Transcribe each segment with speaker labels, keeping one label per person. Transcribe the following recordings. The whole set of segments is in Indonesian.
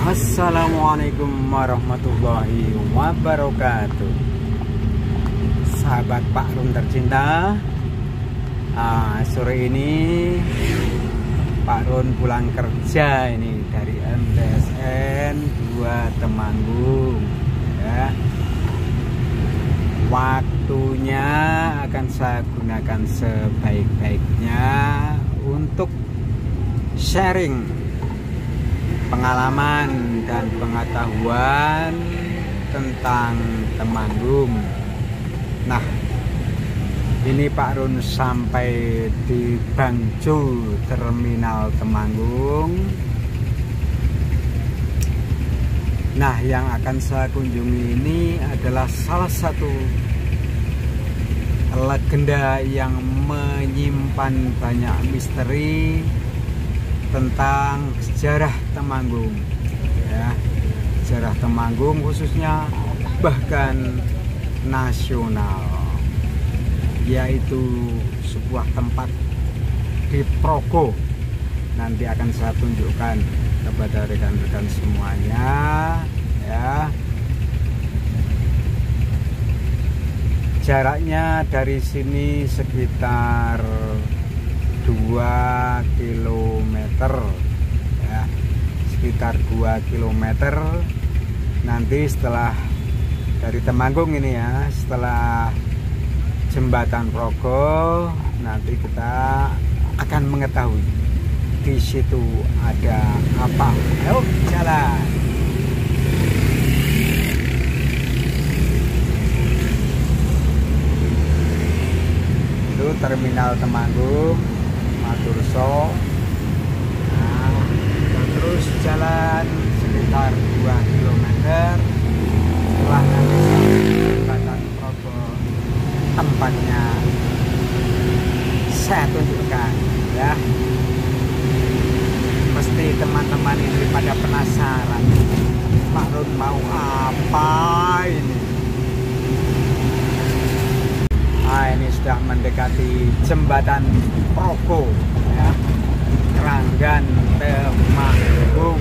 Speaker 1: Assalamualaikum warahmatullahi wabarakatuh. Sahabat Pak Rum tercinta, sore ini Pak Rum pulang kerja ini dari MTSN 2 Temanggung ya. Waktunya akan saya gunakan sebaik-baiknya untuk sharing pengalaman dan pengetahuan tentang Temanggung. Nah, ini Pak Run sampai di Bangjo Terminal Temanggung. Nah, yang akan saya kunjungi ini adalah salah satu legenda yang menyimpan banyak misteri tentang sejarah Temanggung ya, sejarah Temanggung khususnya, bahkan nasional, yaitu sebuah tempat di Progo. Nanti akan saya tunjukkan kepada rekan-rekan semuanya ya. Jaraknya dari sini sekitar 2 km ya, sekitar 2 km. Nanti setelah dari Temanggung ini ya, setelah jembatan Progo, nanti kita akan mengetahui di situ ada apa. Ayo jalan. Itu Terminal Temanggung Maturso. Nah, kita terus jalan sekitar 2 km. Setelah nanti jembatan Progo, tempatnya saya tunjukkan ya. Pasti teman-teman ini pada penasaran, Pak Run mau apa ini? Nah, ini sudah mendekati jembatan Progo ya, Keranggan Temanggung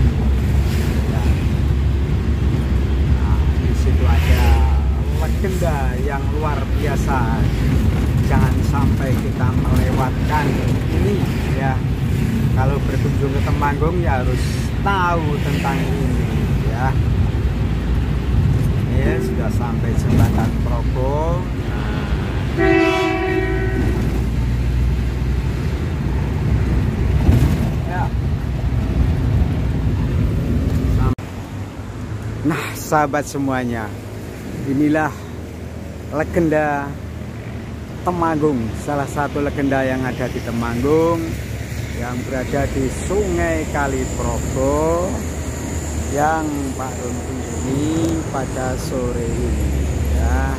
Speaker 1: ya. Nah, di situ ada legenda yang luar biasa. Jangan sampai kita melewatkan ini ya. Kalau berkunjung ke Temanggung ya harus tahu tentang ini ya. Ini sudah sampai jembatan Progo. Nah, sahabat semuanya, inilah legenda Temanggung, salah satu legenda yang ada di Temanggung, yang berada di Sungai Kali Progo, yang Pak Run kunjungi pada sore ini ya.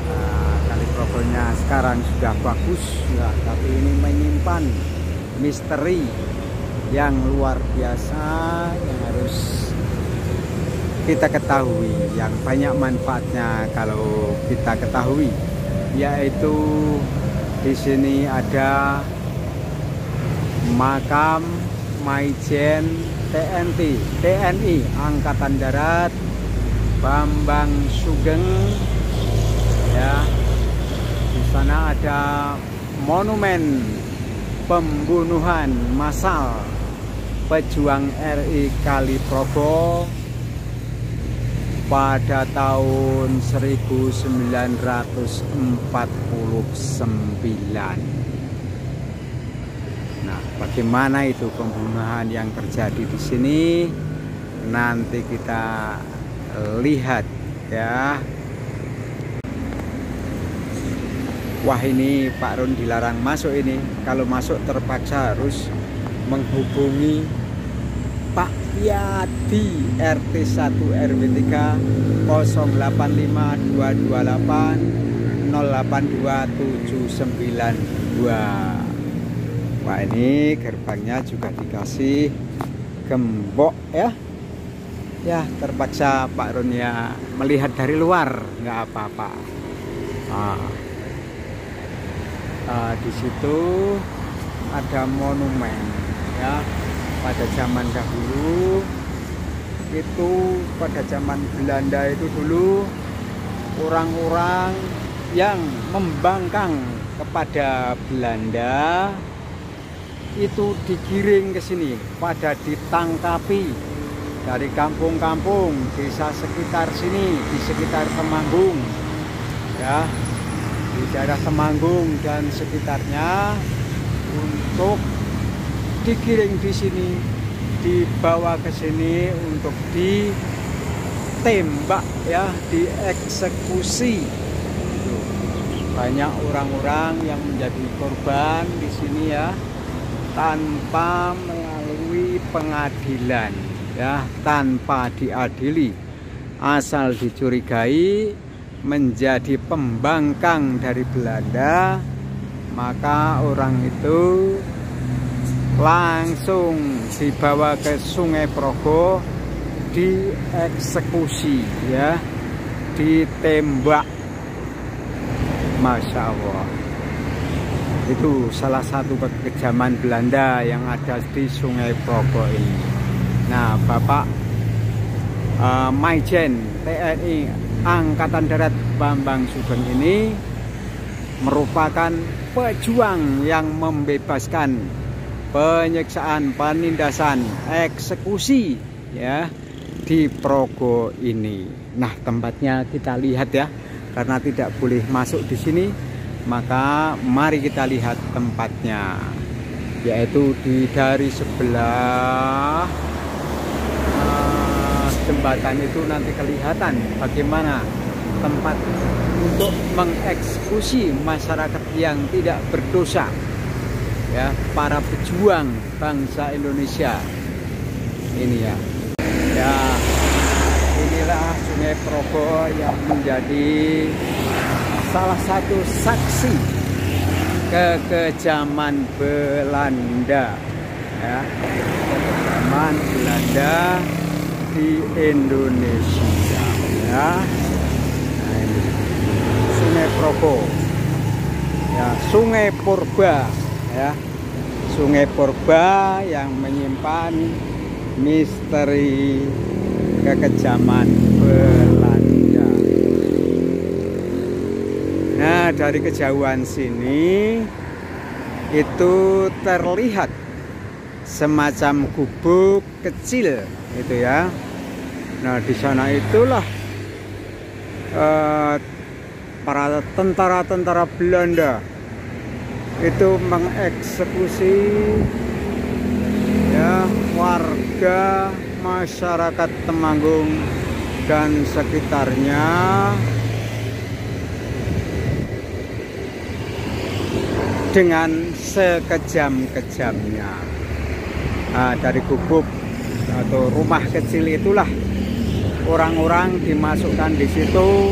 Speaker 1: Nah, Kali Progonya sekarang sudah bagus ya, tapi ini menyimpan misteri yang luar biasa yang harus kita ketahui, yang banyak manfaatnya kalau kita ketahui, yaitu di sini ada makam Maijen TNI Angkatan Darat Bambang Sugeng ya. Di sana ada monumen pembunuhan massal pejuang RI Kali Progo pada tahun 1949. Nah, bagaimana itu pembunuhan yang terjadi di sini? Nanti kita lihat ya. Wah, ini Pak Run dilarang masuk ini. Kalau masuk terpaksa harus menghubungi Pak Yadi RT 1 RW 3 085228 082792. Wah, ini gerbangnya juga dikasih gembok ya. Ya, terpaksa Pak Run ya melihat dari luar, nggak apa-apa. Di situ ada monumen ya. Pada zaman dahulu itu pada zaman Belanda itu dulu orang-orang yang membangkang kepada Belanda itu digiring ke sini, pada ditangkapi dari kampung-kampung desa sekitar sini, di sekitar Temanggung ya, di daerah Temanggung dan sekitarnya, untuk digiring di sini, dibawa ke sini untuk ditembak ya, dieksekusi. Banyak orang-orang yang menjadi korban di sini ya, tanpa melalui pengadilan ya, tanpa diadili, asal dicurigai menjadi pembangkang dari Belanda, maka orang itu langsung dibawa ke Sungai Progo, dieksekusi ya, ditembak. Masya Allah, itu salah satu kekejaman Belanda yang ada di Sungai Progo ini. Nah, Bapak Maijen TNI Angkatan Darat Bambang Sugeng ini merupakan pejuang yang membebaskan penyiksaan, penindasan, eksekusi ya di Progo ini. Nah, tempatnya kita lihat ya, karena tidak boleh masuk di sini, maka mari kita lihat tempatnya, yaitu dari sebelah jembatan itu nanti kelihatan bagaimana tempat untuk mengeksekusi masyarakat yang tidak berdosa ya, para pejuang bangsa Indonesia ini ya. Ya, inilah Sungai Progo yang menjadi salah satu saksi kekejaman Belanda ya, kekejaman Belanda di Indonesia ya. Nah, ini Sungai Progo ya, Sungai Purba ya, Sungai Purba yang menyimpan misteri kekejaman Belanda. Nah, dari kejauhan sini itu terlihat semacam gubuk kecil itu ya. Nah, di sana itulah para tentara-tentara Belanda itu mengeksekusi ya warga masyarakat Temanggung dan sekitarnya dengan sekejam-kejamnya. Nah, dari gubuk atau rumah kecil itulah orang-orang dimasukkan di situ,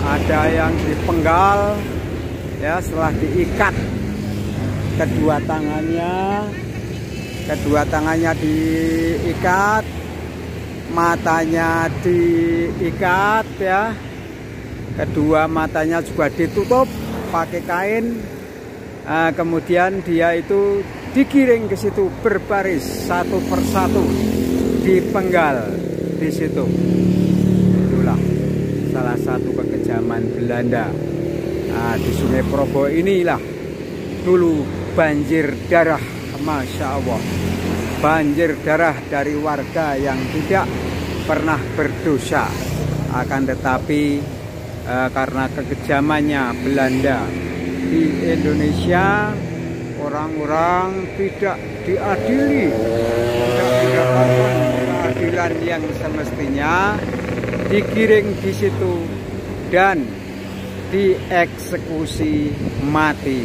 Speaker 1: ada yang dipenggal ya, setelah diikat kedua tangannya diikat, matanya diikat ya, kedua matanya juga ditutup pakai kain. Kemudian dia itu digiring ke situ berbaris satu persatu, dipenggal di situ. Itulah salah satu kekejaman Belanda. Nah, di Sungai Progo inilah dulu banjir darah, Masya Allah, banjir darah dari warga yang tidak pernah berdosa, akan tetapi karena kekejamannya Belanda di Indonesia, orang-orang tidak diadili, tidak mendapatkan keadilan yang semestinya, digiring di situ dan dieksekusi mati.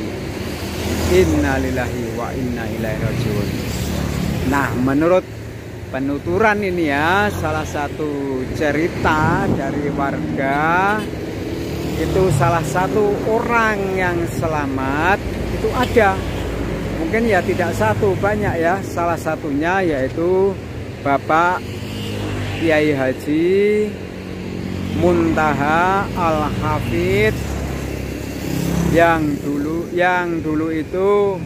Speaker 1: Innalillahi wa inna ilaihi rajiun. Nah, menurut penuturan ini ya, salah satu cerita dari warga itu, salah satu orang yang selamat itu ada, mungkin ya tidak satu, banyak ya. Salah satunya yaitu Bapak Kiai Haji Muntaha Al-Hafidz yang dulu itu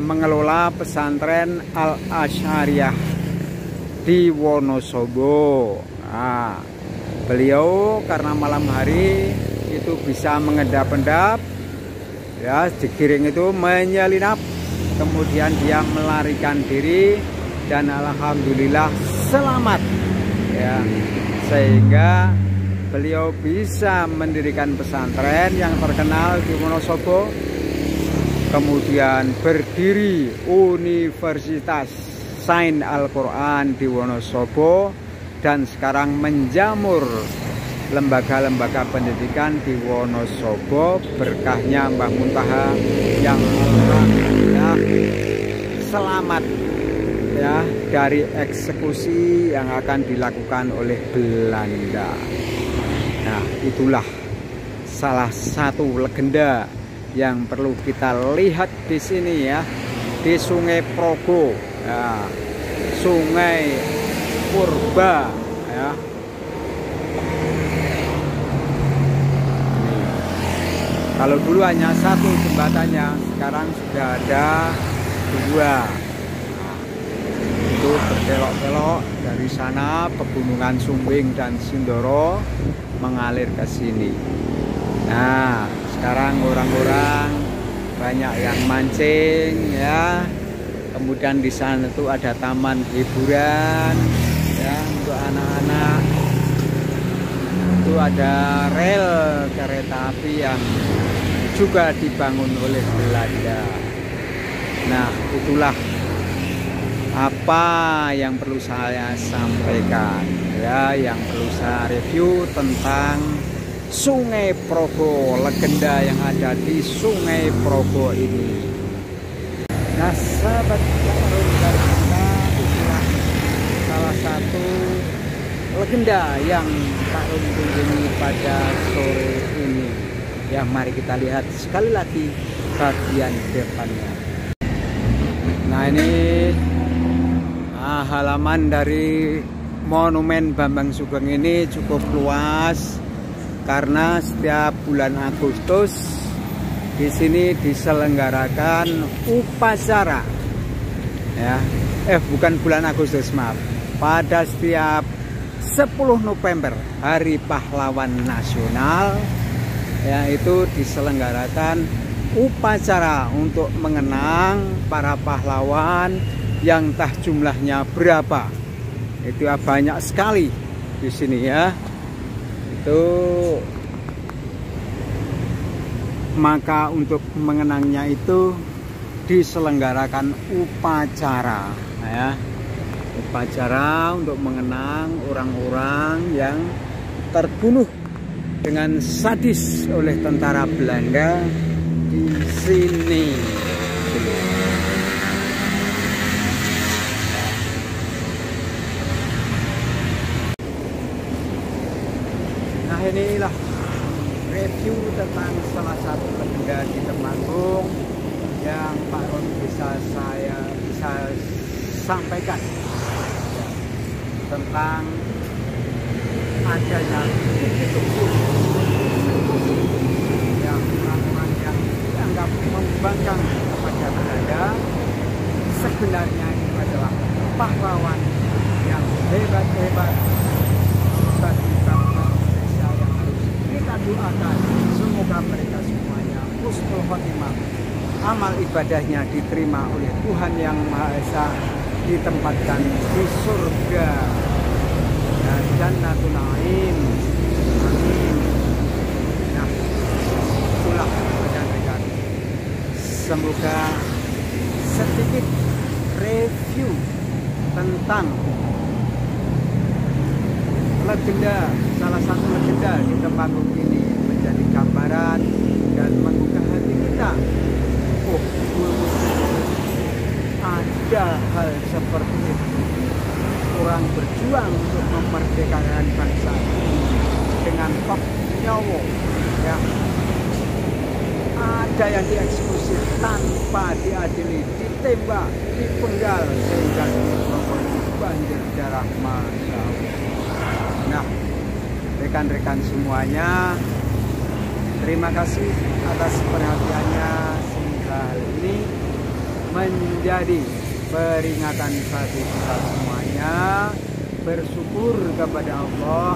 Speaker 1: mengelola pesantren Al-Asy'ariyah di Wonosobo. Nah, beliau karena malam hari itu bisa mengendap-endap, ya, digiring itu menyelinap, kemudian dia melarikan diri dan alhamdulillah selamat, ya, sehingga beliau bisa mendirikan pesantren yang terkenal di Wonosobo, kemudian berdiri Universitas Sains Al-Quran di Wonosobo, dan sekarang menjamur lembaga-lembaga pendidikan di Wonosobo berkahnya Mbah Muntaha yang alhamdulillah selamat, ya, dari eksekusi yang akan dilakukan oleh Belanda. Nah, itulah salah satu legenda yang perlu kita lihat di sini, ya, di Sungai Progo, ya, Sungai Purba, ya. Kalau dulu hanya satu jembatannya, sekarang sudah ada dua. Nah, itu berkelok-kelok dari sana pegunungan Sumbing dan Sindoro mengalir ke sini. Nah, sekarang orang-orang banyak yang mancing, ya. Kemudian di sana itu ada taman hiburan, ya, untuk anak-anak. Itu ada rel kereta api yang juga dibangun oleh Belanda. Nah, itulah apa yang perlu saya sampaikan, ya, yang perlu saya review tentang Sungai Progo, legenda yang ada di Sungai Progo ini. Nah, sahabat Karun Karunta, itulah salah satu legenda yang Karun kunjungi pada sore ini. Ya, mari kita lihat sekali lagi bagian depannya. Nah, ini halaman dari Monumen Bambang Sugeng ini cukup luas karena setiap bulan Agustus di sini diselenggarakan upacara, ya, bukan bulan Agustus, maaf, pada setiap 10 November Hari Pahlawan Nasional, ya, itu diselenggarakan upacara untuk mengenang para pahlawan yang entah jumlahnya berapa. Itu banyak sekali di sini, ya. Itu maka untuk mengenangnya itu diselenggarakan upacara, ya, upacara untuk mengenang orang-orang yang terbunuh dengan sadis oleh tentara Belanda di sini. Nah, inilah review tentang salah satu legenda di Temanggung yang Pak Ron bisa sampaikan, ya, tentang adanya yang orang-orang yang dianggap membangkang kepada Belanda sebenarnya itu adalah pahlawan yang hebat-hebat bagi bangsa Indonesia yang harus kita doakan semoga mereka semuanya husnul khotimah, amal ibadahnya diterima oleh Tuhan Yang Maha Esa, ditempatkan di surga dan Jannatul Na'im. Amin. Nah, itulah rekan-rekan, semoga sedikit review tentang legenda, salah satu legenda di Temanggung ini menjadi gambaran dan menggugah hati kita. Oh, ada hal seperti itu. Orang berjuang untuk memerdekakan bangsa dengan tok nyawa, ya. Ada yang dieksekusi tanpa diadili, ditembak, dipenggal sehingga banjir darah masa. Nah, rekan-rekan semuanya, terima kasih atas perhatiannya. Semoga hal ini menjadi peringatan bagi kita semuanya bersyukur kepada Allah,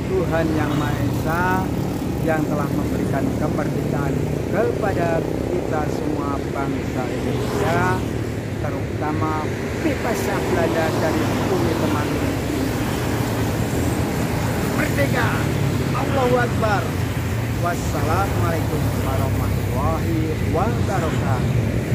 Speaker 1: Tuhan Yang Maha Esa, yang telah memberikan kemerdekaan kepada kita semua bangsa Indonesia, terutama bebasnya Belanda dari bumi Temanggung. Merdeka! Allahu Akbar! Wassalamualaikum warahmatullahi wabarakatuh.